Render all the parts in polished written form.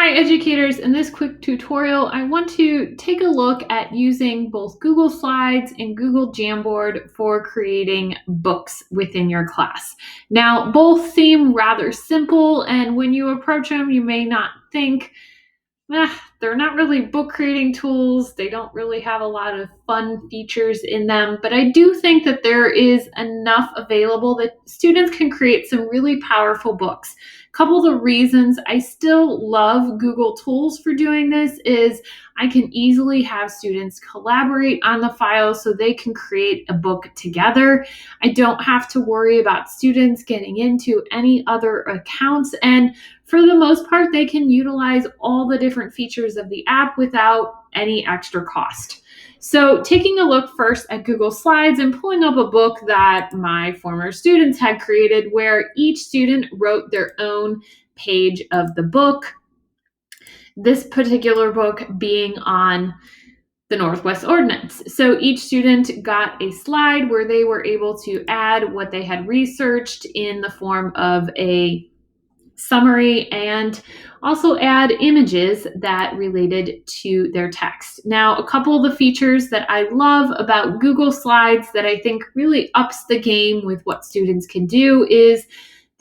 Hi educators, in this quick tutorial I want to take a look at using both Google Slides and Google Jamboard for creating books within your class. Now both seem rather simple, and when you approach them you may not think, they're not really book creating tools. They don't really have a lot of fun features in them, but I do think that there is enough available that students can create some really powerful books. A couple of the reasons I still love Google tools for doing this is I can easily have students collaborate on the file so they can create a book together. I don't have to worry about students getting into any other accounts, and for the most part, they can utilize all the different features of the app without any extra cost. So taking a look first at Google Slides and pulling up a book that my former students had created where each student wrote their own page of the book. This particular book being on the Northwest Ordinance. So each student got a slide where they were able to add what they had researched in the form of a summary and also add images that related to their text. Now, a couple of the features that I love about Google Slides that I think really ups the game with what students can do is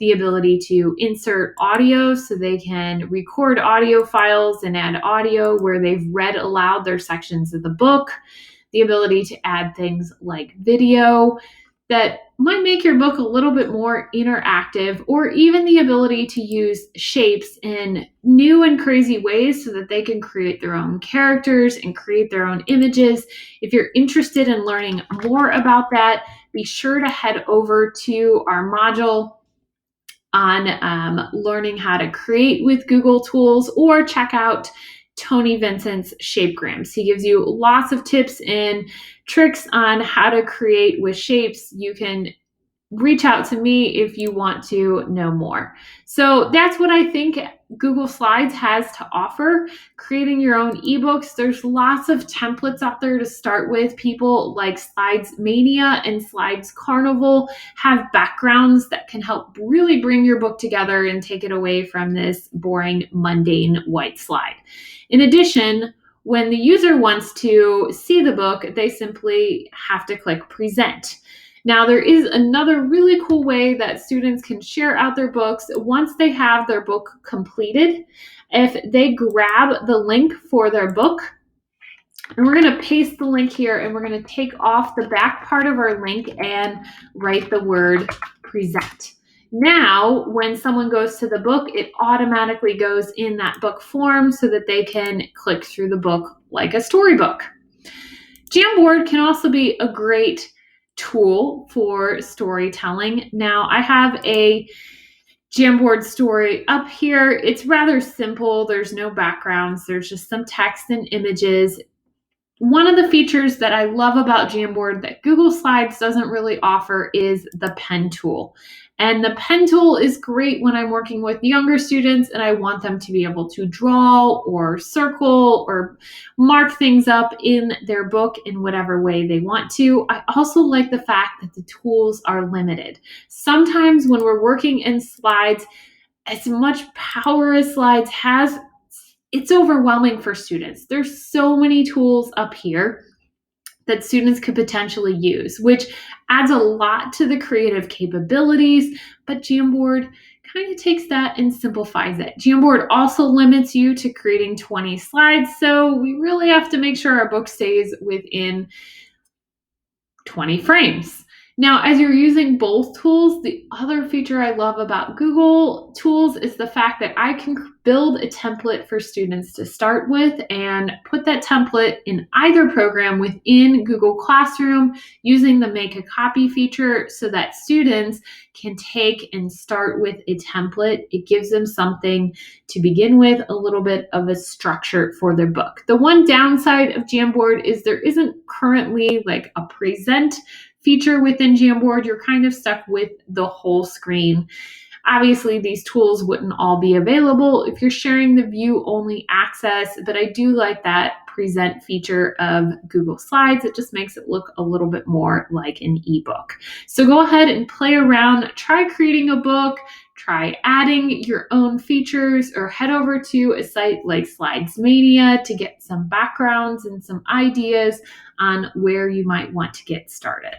the ability to insert audio so they can record audio files and add audio where they've read aloud their sections of the book, the ability to add things like video that might make your book a little bit more interactive, or even the ability to use shapes in new and crazy ways so that they can create their own characters and create their own images. If you're interested in learning more about that, be sure to head over to our module on learning how to create with Google tools, or check out Tony Vincent's Shapegrams. He gives you lots of tips and tricks on how to create with shapes. You can reach out to me if you want to know more. So that's what I think Google Slides has to offer. Creating your own ebooks. There's lots of templates out there to start with. People like Slides Mania and Slides Carnival have backgrounds that can help really bring your book together and take it away from this boring, mundane white slide. In addition, when the user wants to see the book, they simply have to click Present. Now, there is another really cool way that students can share out their books once they have their book completed. If they grab the link for their book, and we're going to paste the link here, and we're going to take off the back part of our link and write the word present. Now, when someone goes to the book, it automatically goes in that book form so that they can click through the book like a storybook. Jamboard can also be a great tool for storytelling. Now, I have a Jamboard story up here. It's rather simple. There's no backgrounds. There's just some text and images. One of the features that I love about Jamboard that Google Slides doesn't really offer is the pen tool. And the pen tool is great when I'm working with younger students and I want them to be able to draw or circle or mark things up in their book in whatever way they want to. I also like the fact that the tools are limited. Sometimes when we're working in Slides, as much power as Slides has, it's overwhelming for students. There's so many tools up here that students could potentially use, which adds a lot to the creative capabilities, but Jamboard kind of takes that and simplifies it. Jamboard also limits you to creating 20 slides, so we really have to make sure our book stays within 20 frames. Now, as you're using both tools, the other feature I love about Google Tools is the fact that I can build a template for students to start with and put that template in either program within Google Classroom using the Make a Copy feature so that students can take and start with a template. It gives them something to begin with, a little bit of a structure for their book. The one downside of Jamboard is there isn't currently like a present feature within Jamboard. You're kind of stuck with the whole screen. Obviously, these tools wouldn't all be available if you're sharing the view-only access, but I do like that present feature of Google Slides. It just makes it look a little bit more like an ebook. So go ahead and play around, try creating a book, try adding your own features or head over to a site like Slidesmania to get some backgrounds and some ideas on where you might want to get started.